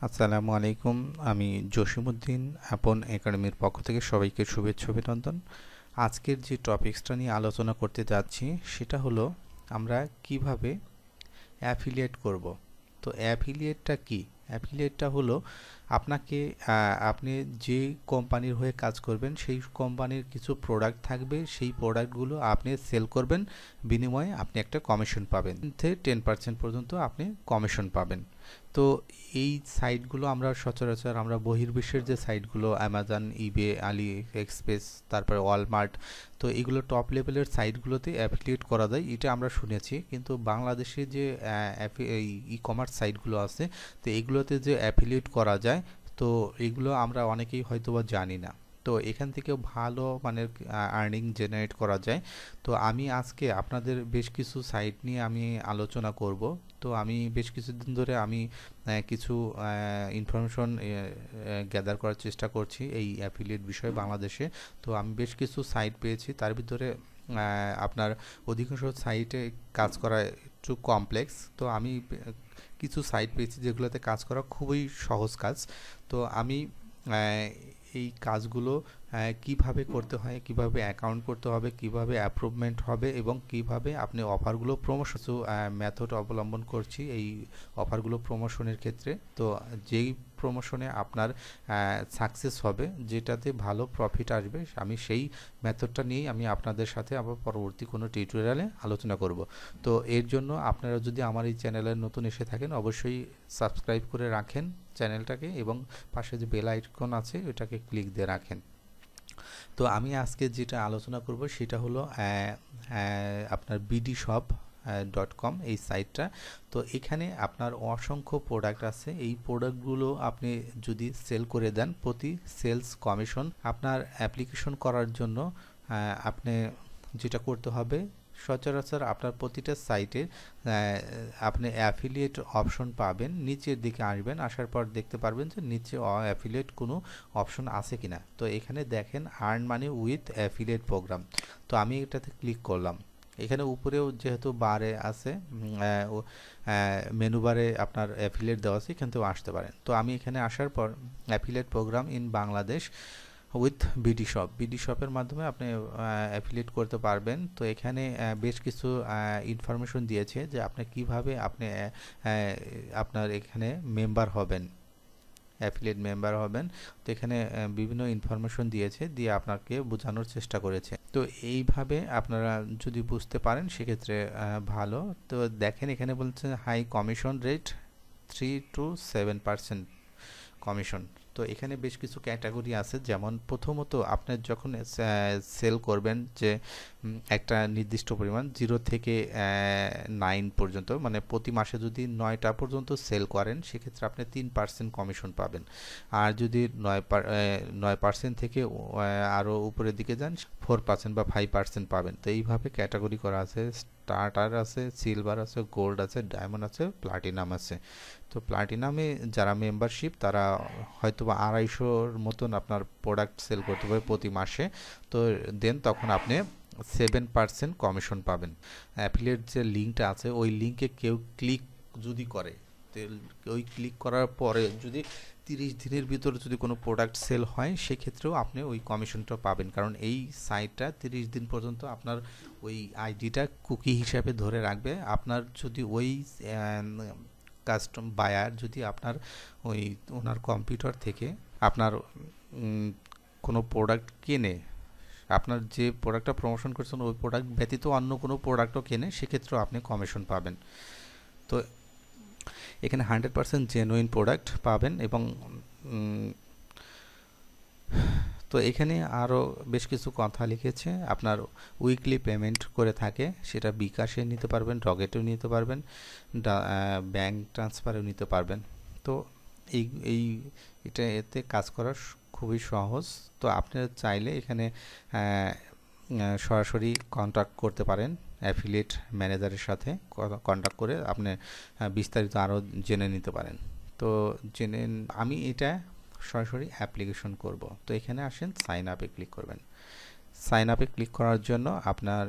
আসসালামু আলাইকুম। আমি 𝗟𝗶𝗸𝗲 আপন একাডেমির পক্ষ থেকে সবাইকে শুভেচ্ছা অভিনন্দন। আজকের যে টপিকসটা নিয়ে আলোচনা করতে যাচ্ছি সেটা হলো আমরা কিভাবে অ্যাফিলিয়েট করব। তো অ্যাফিলিয়েটটা কি? অ্যাফিলিয়েটটা হলো আপনি যে কোম্পানির হয়ে কাজ করবেন সেই কোম্পানির কিছু প্রোডাক্ট থাকবে, সেই প্রোডাক্টগুলো আপনি সেল করবেন, বিনিময়ে আপনি একটা কমিশন পাবেন, 10% পর্যন্ত আপনি কমিশন পাবেন। তো এই সাইটগুলো আমরা সচরাচর আমরা বহির্বিশ্বের যে সাইটগুলো অ্যামাজন, ইবে, আলি এক্সপ্রেস, তারপরে ওয়ালমার্ট, তো এগুলো টপ লেভেলের সাইটগুলোতে অ্যাফিলিয়েট করা যায়, এটা আমরা শুনেছি। কিন্তু বাংলাদেশে যে ই কমার্স সাইটগুলো আছে, তো এগুলোতে যে অ্যাফিলিয়েট করা যায়, তো এগুলো আমরা অনেকেই হয়তোবা জানি না। তো এখান থেকেও ভালো মানের আর্নিং জেনারেট করা যায়। তো আমি আজকে আপনাদের বেশ কিছু সাইট নিয়ে আমি আলোচনা করব। তো আমি বেশ কিছুদিন ধরে আমি কিছু ইনফরমেশন গ্যাদার করার চেষ্টা করছি এই অ্যাফিলিয়েট বিষয়ে বাংলাদেশে। তো আমি বেশ কিছু সাইট পেয়েছি, তার ভিতরে আপনার অধিকাংশ সাইটে কাজ করা একটু কমপ্লেক্স। তো আমি কিছু সাইট পেয়েছি যেগুলোতে কাজ করা খুবই সহজ কাজ। তো আমি এই কাজগুলো কিভাবে করতে হয়, কিভাবে অ্যাকাউন্ট করতে হবে, কিভাবে অ্যাপ্রুভমেন্ট হবে এবং কিভাবে আপনি অফারগুলো প্রমোশন মেথড অবলম্বন করছি এই অফারগুলো প্রমোশনের ক্ষেত্রে। তো যেই প্রমোশনে আপনার সাকসেস হবে, যেটাতে ভালো প্রফিট আসবে, আমি সেই মেথডটা নিয়েই আমি আপনাদের সাথে আবার পরবর্তী কোনো টিউটোরিয়ালে আলোচনা করব। তো এর জন্য আপনারা যদি আমার এই চ্যানেলে নতুন এসে থাকেন, অবশ্যই সাবস্ক্রাইব করে রাখেন চ্যানেলটাকে এবং পাশে যে বেল আইকন আছে ওটাকে ক্লিক দিয়ে রাখেন। তো আমি আজকে যেটা আলোচনা করব সেটা হলো আপনার BDSHOP.com এই সাইটটা। তো এখানে আপনার অসংখ্য প্রোডাক্ট আছে। এই প্রোডাক্টগুলো আপনি যদি সেল করে দেন, প্রতি সেলস কমিশন আপনার অ্যাপ্লিকেশন করার জন্য আপনি যেটা করতে হবে, সচরাচর আপনার প্রতিটা সাইটে আপনি অ্যাফিলিয়েট অপশন পাবেন। নিচের দিকে আসবেন, আসার পর দেখতে পারবেন যে নিচে অ্যাফিলিয়েট কোনো অপশন আছে কিনা। তো এখানে দেখেন earn money with affiliate programme. তো আমি এটাতে ক্লিক করলাম। এখানে উপরেও যেহেতু বারে আছে, মেনু বারে আপনার অ্যাফিলিয়েট দেওয়া আছে, এখান থেকেও আসতে পারেন। তো আমি এখানে আসার পর affiliate programme in Bangladesh with BD শপের মাধ্যমে আপনি অ্যাফিলিয়েট করতে পারবেন। তো এখানে বেশ কিছু ইনফরমেশন দিয়েছে যে আপনি কিভাবে আপনি আপনার এখানে মেম্বার হবেন, অ্যাফিলিয়েট মেম্বার হবেন। তো এখানে বিভিন্ন ইনফরমেশন দিয়েছে, দিয়ে আপনাকে বোঝানোর চেষ্টা করেছে। তো এইভাবে আপনারা যদি বুঝতে পারেন সেক্ষেত্রে ভালো। তো দেখেন এখানে বলছে high commission rate 3 to 7% commission. তো এখানে বেশ কিছু ক্যাটাগরি আছে, যেমন প্রথমত আপনার যখন সেল করবেন যে একটা নির্দিষ্ট পরিমাণ 0 থেকে 9 পর্যন্ত, মানে প্রতি মাসে যদি 9টা পর্যন্ত সেল করেন সেক্ষেত্রে আপনি 3% কমিশন পাবেন। আর যদি 9% থেকে আরও উপরের দিকে যান 4% বা 5% পাবেন। তো এইভাবে ক্যাটাগরি করা আছে। স্টার্টার আছে, সিলভার আছে, গোল্ড আছে, ডায়মন্ড আছে, প্লাটিনাম আছে। তো প্লাটিনামে যারা মেম্বারশিপ তারা হয়তো বা 250-র মতন আপনার প্রোডাক্ট সেল করতে পারবে প্রতি মাসে। তো দেন তখন আপনি 7% কমিশন পাবেন। অ্যাফিলিয়েট যে লিঙ্কটা আছে ওই লিঙ্কে কেউ ক্লিক যদি করে, তো ওই ক্লিক করার পরে যদি 30 দিনের ভিতরে যদি কোনো প্রোডাক্ট সেল হয় সেক্ষেত্রেও আপনি ওই কমিশনটা পাবেন, কারণ এই সাইটটা 30 দিন পর্যন্ত আপনার ওই আইডিটা কুকি হিসাবে ধরে রাখবে। আপনার যদি ওই কাস্টম বায়ার যদি আপনার ওনার কম্পিউটার থেকে আপনার কোনো প্রোডাক্ট কেনে, আপনার যে প্রোডাক্টটা প্রমোশন করছেন ওই প্রোডাক্ট ব্যতীত অন্য কোনো প্রোডাক্টও কেনে, সেক্ষেত্রেও আপনি কমিশন পাবেন। তো এখানে 100% জেনুইন প্রোডাক্ট পাবেন। এবং তো এখানে আরও বেশ কিছু কথা লিখেছে। আপনার উইকলি পেমেন্ট করে থাকে, সেটা বিকাশে নিতে পারবেন, রকেটেও নিতে পারবেন, ব্যাংক ট্রান্সফারেও নিতে পারবেন। তো এই এতে কাজ করা খুবই সহজ। তো আপনারা চাইলে এখানে সরাসরি কন্ট্যাক্ট করতে পারেন অ্যাফিলিয়েট ম্যানেজারের সাথে, কন্ট্যাক্ট করে আপনি বিস্তারিত আরও জেনে নিতে পারেন। তো আমি এটা সরাসরি অ্যাপ্লিকেশন করব। তো এখানে আসেন সাইন আপে ক্লিক করবেন। সাইন আপে ক্লিক করার জন্য আপনার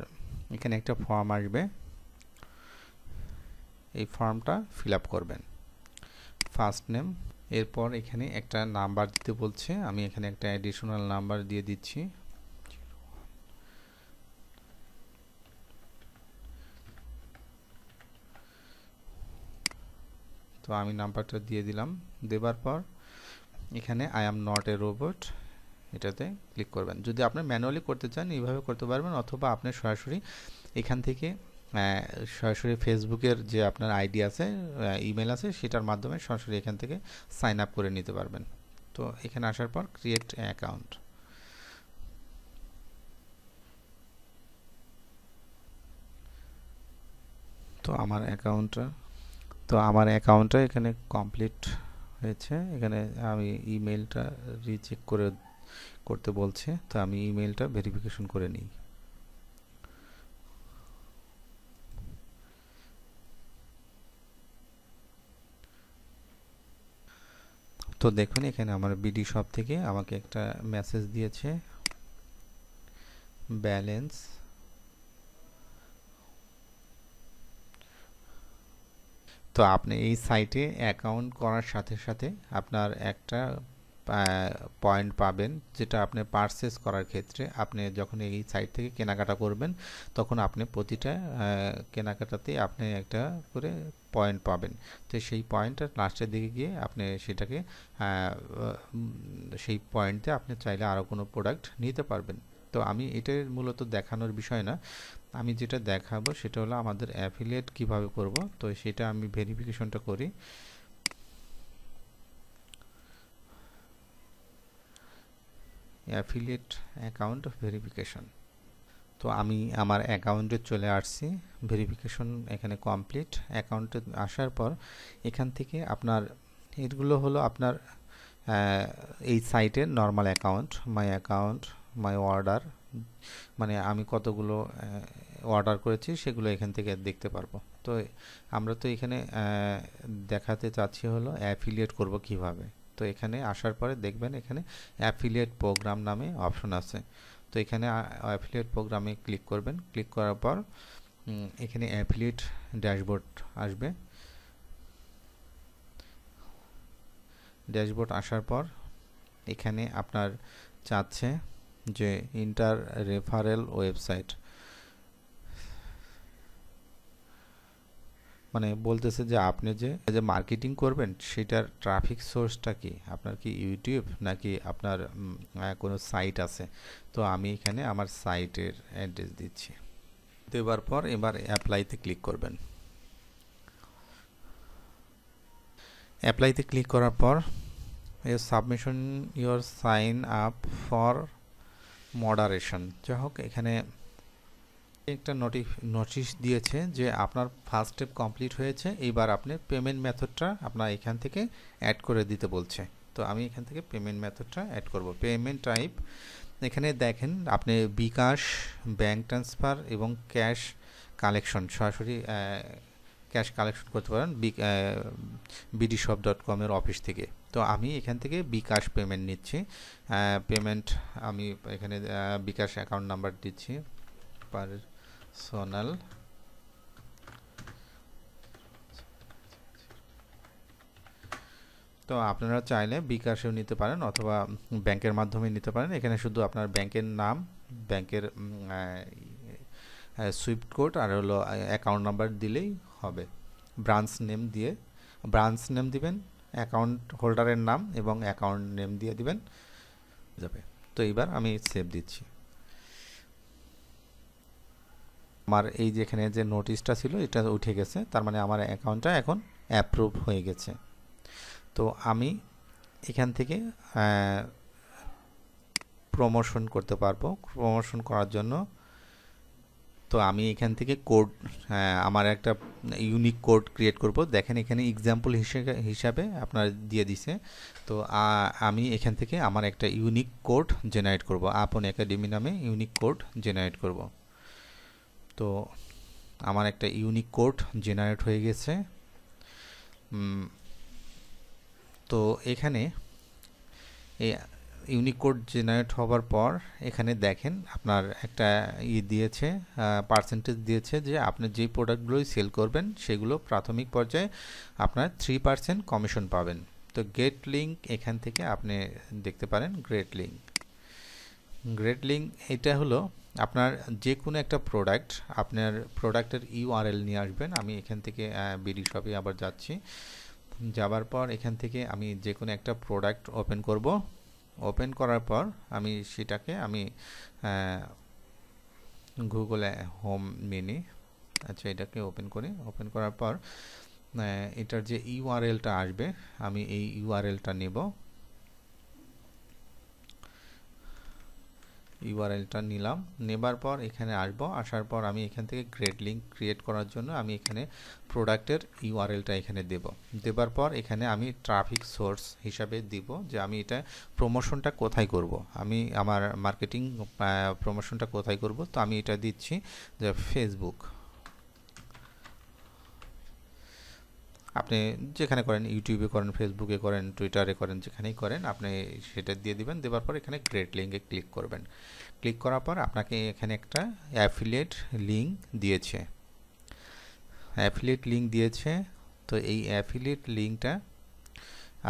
এখানে একটা ফর্ম আসবে, এই ফর্মটা ফিল আপ করবেন। ফার্স্ট নেম, এরপর এখানে একটা নাম্বার দিতে বলছে, আমি এখানে একটা অ্যাডিশনাল নাম্বার দিয়ে দিচ্ছি। তো আমি নাম্বারটা দিয়ে দিলাম। দেবার পর এখানে I am not a robot এটাতে ক্লিক করবেন। যদি আপনি ম্যানুয়ালি করতে চান এইভাবে করতে পারবেন, অথবা আপনি সরাসরি এখান থেকে সরাসরি ফেসবুকের যে আপনার আইডি আছে, ইমেল আছে, সেটার মাধ্যমে সরাসরি এখান থেকে সাইন আপ করে নিতে পারবেন। তো এখানে আসার পর ক্রিয়েট অ্যাকাউন্ট, তো আমার অ্যাকাউন্টটা এখানে কমপ্লিট হয়েছে। এখানে আমি ইমেলটা রিচেক করতে বলছে, তো আমি ইমেলটা ভেরিফিকেশন করে নিই। তো দেখুন এখানে আমার বিডি শপ থেকে আমাকে একটা মেসেজ দিয়েছে, ব্যালেন্স। তো আপনি এই সাইটে অ্যাকাউন্ট করার সাথে সাথে আপনার একটা পয়েন্ট পাবেন, যেটা আপনি পারচেস করার ক্ষেত্রে আপনি যখন এই সাইট থেকে কেনাকাটা করবেন তখন আপনি প্রতিটা কেনাকাটাতে আপনি একটা করে পয়েন্ট পাবেন। তো সেই পয়েন্টটা লাস্টের দিকে গিয়ে আপনি সেটাকে সেই পয়েন্টে আপনি চাইলে আরও কোনো প্রোডাক্ট নিতে পারবেন। তো আমি এটার মূলত দেখানোর বিষয় না, আমি যেটা দেখাবো সেটা হলো আমাদের অ্যাফিলিয়েট কিভাবে করব। তো সেটা আমি ভেরিফিকেশনটা করি। Affiliate account verification. তো আমি আমার অ্যাকাউন্টে চলে আসছি, ভেরিফিকেশন এখানে কমপ্লিট। অ্যাকাউন্টে আসার পর এখান থেকে আপনার এগুলো হলো আপনার এই সাইটের নর্মাল অ্যাকাউন্ট, মাই অর্ডার, মানে আমি কতগুলো অর্ডার করেছি সেগুলো এখান থেকে দেখতে পারবো। তো আমরা তো এখানে দেখাতে চাচ্ছি হলো অ্যাফিলিয়েট করব কিভাবে। তো এখানে আসার পরে দেখবেন এখানে অ্যাফিলিয়েট প্রোগ্রাম নামে অপশন আছে। তো এখানে অ্যাফিলিয়েট প্রোগ্রামে ক্লিক করবেন। ক্লিক করার পর এখানে অ্যাফিলিয়েট ড্যাশবোর্ড আসবে। ড্যাশবোর্ড আসার পর এখানে আপনার চাচ্ছে যে ইন্টার রেফারেল ওয়েবসাইট, মানে বলতেছে যে আপনি যে মার্কেটিং করবেন সেটার ট্রাফিক সোর্সটা কি, আপনার কি ইউটিউব নাকি আপনার কোনো সাইট আছে। তো আমি এখানে আমার সাইটের অ্যাড্রেস দিচ্ছি। দেওয়ার পর এবার অ্যাপ্লাইতে ক্লিক করবেন। অ্যাপ্লাইতে ক্লিক করার পর submission your sign up for moderation, যাই হোক এখানে একটা নোটিশ দিয়েছে যে আপনার ফার্স্ট স্টেপ কমপ্লিট হয়েছে, এইবার আপনি পেমেন্ট মেথডটা আপনার এখান থেকে অ্যাড করে দিতে বলছে। তো আমি এখান থেকে পেমেন্ট মেথডটা অ্যাড করব। পেমেন্ট টাইপ এখানে দেখেন আপনি বিকাশ, ব্যাঙ্ক ট্রান্সফার এবং ক্যাশ কালেকশন, সরাসরি ক্যাশ কালেকশন করতে পারেন BDSHOP.com এর অফিস থেকে। তো আমি এখান থেকে বিকাশ পেমেন্ট নিচ্ছি। পেমেন্ট আমি এখানে বিকাশ অ্যাকাউন্ট নাম্বার দিচ্ছি, পার্সোনাল। তো আপনারা চাইলে বিকাশেও নিতে পারেন অথবা ব্যাংকের মাধ্যমে নিতে পারেন। এখানে শুধু আপনার ব্যাংকের নাম, ব্যাংকের সুইফট কোড আর হলো অ্যাকাউন্ট নাম্বার দিলেই হবে। ব্রাঞ্চ নেম দিবেন, অ্যাকাউন্ট হোল্ডারের নাম এবং অ্যাকাউন্ট নেম দিয়ে দিবেন যাবে। তো এবার আমি সেভ দিচ্ছি। আমার এই যেখানে যে নোটিশটা ছিল এটা উঠে গেছে, তার মানে আমার অ্যাকাউন্টটা এখন অ্যাপ্রুভ হয়ে গেছে। তো আমি এখান থেকে প্রমোশন করতে পারবো। প্রমোশন করার জন্য তো আমি এখান থেকে কোড, আমার একটা ইউনিক কোড ক্রিয়েট করব। দেখেন এখানে এক্সাম্পল হিসাবে আপনার দিয়ে দিছে। তো আমি এখান থেকে আমার একটা ইউনিক কোড জেনারেট করব, আপন একাডেমি নামে ইউনিক কোড জেনারেট করব। তো আমার একটা ইউনিক কোড জেনারেট হয়ে গেছে। তো এখানে এই ইউনিক কোড জেনারেট হওয়ার পর এখানে দেখেন আপনার একটা দিয়েছে, পার্সেন্টেজ দিয়েছে যে আপনি যে প্রোডাক্টগুলোই সেল করবেন সেগুলো প্রাথমিক পর্যায়ে আপনার 3% কমিশন পাবেন। তো গেট লিঙ্ক এখান থেকে আপনি দেখতে পারেন গ্রেট লিঙ্ক। গ্রেট লিঙ্ক এটা হলো আপনার যে কোনো একটা প্রোডাক্ট, আপনার প্রোডাক্টের ইউআরএল নিয়ে আসবেন। আমি এখান থেকে বিডি শপে আবার যাচ্ছি, যাবার পর এখান থেকে আমি যে কোনো একটা প্রোডাক্ট ওপেন করব। ওপেন করার পর আমি সেটাকে আমি গুগলে হোম মিনি, আচ্ছা এটাকে ওপেন করি। ওপেন করার পর এটার যে ইউআরএলটা আসবে আমি এই ইউআরএলটা নেব। ইউআরএলটা নিলাম, নেবার পর এখানে আসবো। আসার পর আমি এখান থেকে গ্রেট লিঙ্ক ক্রিয়েট করার জন্য আমি এখানে প্রোডাক্টের ইউআরএলটা এখানে দেব। দেবার পর এখানে আমি ট্রাফিক সোর্স হিসাবে দিব যে আমি এটা প্রমোশনটা কোথায় করব, আমি আমার মার্কেটিং প্রমোশনটা কোথায় করব। তো আমি এটা দিচ্ছি যে ফেসবুক। আপনি যেখানে করেন, ইউটিউবে করেন, ফেসবুকে করেন, টুইটারে করেন, যেখানেই করেন আপনি সেটা দিয়ে দিবেন। দেওয়ার পর এখানে গ্রেট লিঙ্কে ক্লিক করবেন। ক্লিক করার পর আপনাকে এখানে একটা অ্যাফিলিয়েট লিঙ্ক দিয়েছে, অ্যাফিলিয়েট লিঙ্ক দিয়েছে। তো এই অ্যাফিলিয়েট লিঙ্কটা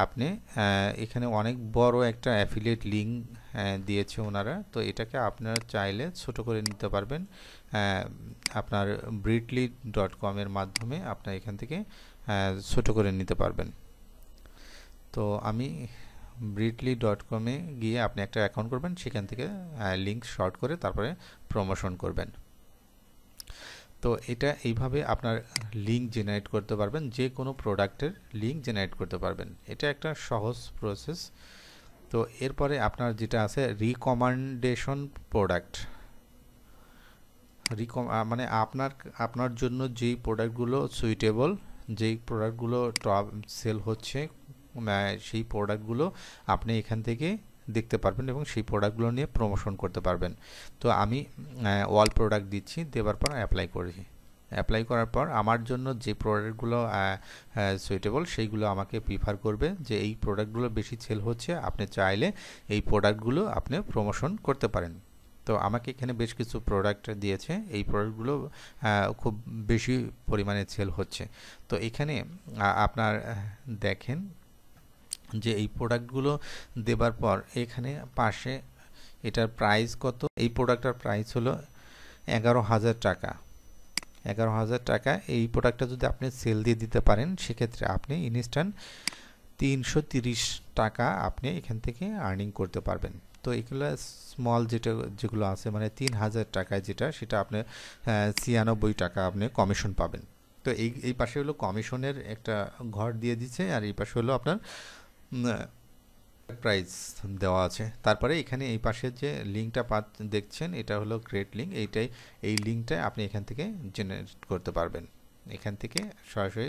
আপনি এখানে অনেক বড় একটা অ্যাফিলিয়েট লিঙ্ক দিয়েছে ওনারা। তো এটাকে আপনারা চাইলে ছোট করে নিতে পারবেন আপনার britly.com এর মাধ্যমে আপনার এখান থেকে ছোট করে নিতে পারবেন। তো আমি britly.com এ গিয়ে আপনি একটা অ্যাকাউন্ট করবেন, সেখান থেকে লিঙ্ক শর্ট করে তারপরে প্রমোশন করবেন। তো এটা এইভাবে আপনার লিঙ্ক জেনারেট করতে পারবেন, যে কোনো প্রোডাক্টের লিঙ্ক জেনারেট করতে পারবেন। এটা একটা সহজ প্রসেস। তো এরপরে আপনার যেটা আছে রিকমেন্ডেশন প্রোডাক্ট, মানে আপনার জন্য যেই প্রোডাক্টগুলো সুইটেবল, যেই প্রোডাক্টগুলো টপ সেল হচ্ছে, সেই প্রোডাক্টগুলো আপনি এখান থেকে দেখতে পারবেন এবং সেই প্রোডাক্টগুলো নিয়ে প্রমোশন করতে পারবেন। তো আমি অল প্রোডাক্ট দিচ্ছি, দেওয়ার পর অ্যাপ্লাই করেছি। অ্যাপ্লাই করার পর আমার জন্য যে প্রোডাক্টগুলো সুইটেবল সেইগুলো আমাকে প্রিফার করবে, যে এই প্রোডাক্টগুলো বেশি সেল হচ্ছে, আপনি চাইলে এই প্রোডাক্টগুলো আপনি প্রমোশন করতে পারেন। তো আমাকে এখানে বেশ কিছু প্রোডাক্ট দিয়েছে, এই প্রোডাক্টগুলো খুব বেশি পরিমাণে সেল হচ্ছে। তো এখানে আপনার দেখেন যে এই প্রোডাক্টগুলো দেবার পর এখানে পাশে এটার প্রাইস কত। এই প্রোডাক্টটার প্রাইস হলো 11,000 টাকা। 11,000 টাকা। এই প্রোডাক্টটা যদি আপনি সেল দিয়ে দিতে পারেন, সেক্ষেত্রে আপনি ইনস্ট্যান্ট 330 টাকা আপনি এখান থেকে আর্নিং করতে পারবেন। তো এগুলো স্মল যেগুলো আছে, মানে 3,000 টাকায় যেটা, সেটা আপনি 96 টাকা আপনি কমিশন পাবেন। তো এই পাশে হলো কমিশনের একটা ঘর দিয়ে দিচ্ছে, আর এই পাশে হলো আপনার প্রাইস দেওয়া আছে। তারপরে এখানে এই পাশের যে লিঙ্কটা দেখছেন, এটা হলো গ্রেট লিঙ্ক। এই লিঙ্কটা আপনি এখান থেকে জেনারেট করতে পারবেন। এখান থেকে সরাসরি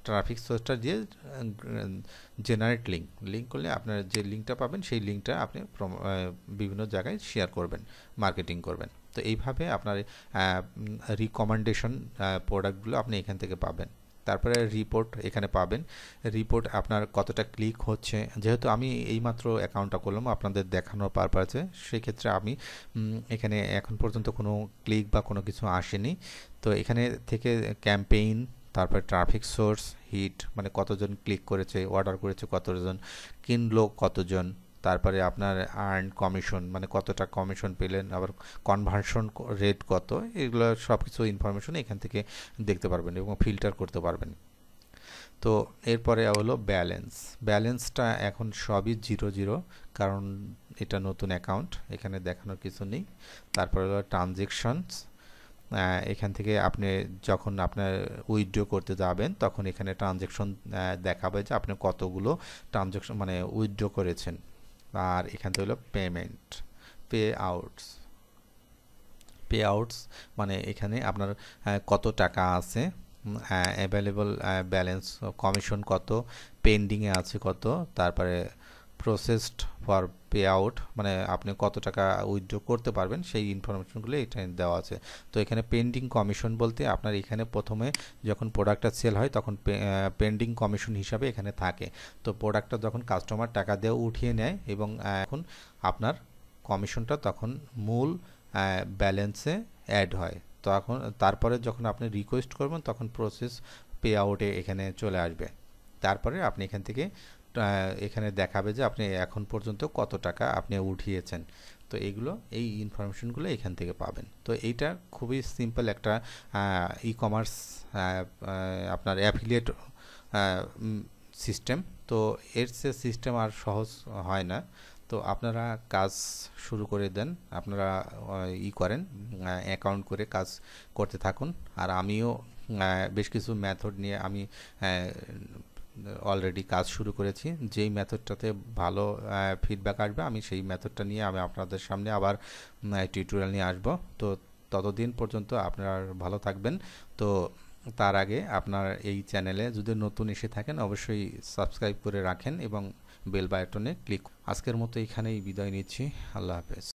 ট্রাফিক সোর্সটা দিয়ে জেনারেট লিঙ্ক করলে আপনার যে লিঙ্কটা পাবেন, সেই লিঙ্কটা আপনি বিভিন্ন জায়গায় শেয়ার করবেন, মার্কেটিং করবেন। তো এইভাবে আপনার রিকমেন্ডেশন প্রোডাক্টগুলো আপনি এখান থেকে পাবেন। তারপরে রিপোর্ট এখানে পাবেন। রিপোর্ট আপনার কতটা ক্লিক হচ্ছে, যেহেতু আমি এইমাত্র অ্যাকাউন্টটা করলাম আপনাদের দেখানোর পারপাসে, সেক্ষেত্রে আমি এখানে এখন পর্যন্ত কোনো ক্লিক বা কোনো কিছু আসেনি। তো এখানে থেকে ক্যাম্পেইন, তারপরে ট্রাফিক সোর্স, হিট মানে কতজন ক্লিক করেছে, অর্ডার করেছে কতজন, কিনলো কতজন, তারপরে আপনার আর্ন কমিশন মানে কতটা কমিশন পেলেন, আবার কনভার্সন রেট কত, এগুলো সব কিছু ইনফরমেশন এখান থেকে দেখতে পারবেন এবং ফিল্টার করতে পারবেন। তো এরপরে হলো ব্যালেন্সটা এখন সবই 0 কারণ এটা নতুন অ্যাকাউন্ট, এখানে দেখানোর কিছু নেই। তারপরে হলো ট্রানজেকশনস, এখান থেকে আপনি যখন আপনার উইথড্র করতে যাবেন তখন এখানে ট্রানজেকশন দেখাবে যে আপনি কতগুলো ট্রানজেকশন মানে উইথড্র করেছেন। আর এখান থেকে হলো পেমেন্ট, পে আউটস মানে এখানে আপনার কত টাকা আছে, অ্যাভেলেবল ব্যালেন্স, কমিশন কত, পেন্ডিংয়ে আছে কত, তারপরে প্রসেসড ফর পে আউট মানে আপনি কত টাকা উইথড্র করতে পারবেন, সেই ইনফরমেশনগুলো এখানে দেওয়া আছে। তো এখানে পেন্ডিং কমিশন বলতে আপনার এখানে প্রথমে যখন প্রোডাক্টটা সেল হয় তখন পেন্ডিং কমিশন হিসাবে এখানে থাকে। তো প্রোডাক্টটা যখন কাস্টমার টাকা দিয়ে উঠিয়ে নেয় এবং এখন আপনার কমিশনটা তখন মূল ব্যালেন্সে অ্যাড হয়। তারপরে যখন আপনি রিকোয়েস্ট করবেন তখন প্রসেস পে আউটে এখানে চলে আসবে। তারপরে আপনি এখান থেকে এখানে দেখাবে যে আপনি এখন পর্যন্ত কত টাকা আপনি উঠিয়েছেন। তো এই ইনফরমেশনগুলো এখান থেকে পাবেন। তো এইটা খুবই সিম্পল একটা ই কমার্স আপনার অ্যাফিলিয়েট সিস্টেম। তো এর সে সিস্টেম আর সহজ হয় না। তো আপনারা কাজ শুরু করে দেন, আপনারা করেন, অ্যাকাউন্ট করে কাজ করতে থাকুন। আর আমিও বেশ কিছু মেথড নিয়ে আমি অলরেডি কাজ শুরু করেছি। যেই মেথডটাতে ভালো ফিডব্যাক আসবে আমি সেই মেথডটা নিয়ে আমি আপনাদের সামনে আবার টিউটোরিয়াল নিয়ে আসব। তো ততদিন পর্যন্ত আপনারা ভালো থাকবেন। তো তার আগে আপনার এই চ্যানেলে যদি নতুন এসে থাকেন অবশ্যই সাবস্ক্রাইব করে রাখেন এবং বেল বাটনে ক্লিক। আজকের মতো এখানেই বিদায় নিচ্ছি। আল্লাহ হাফেজ।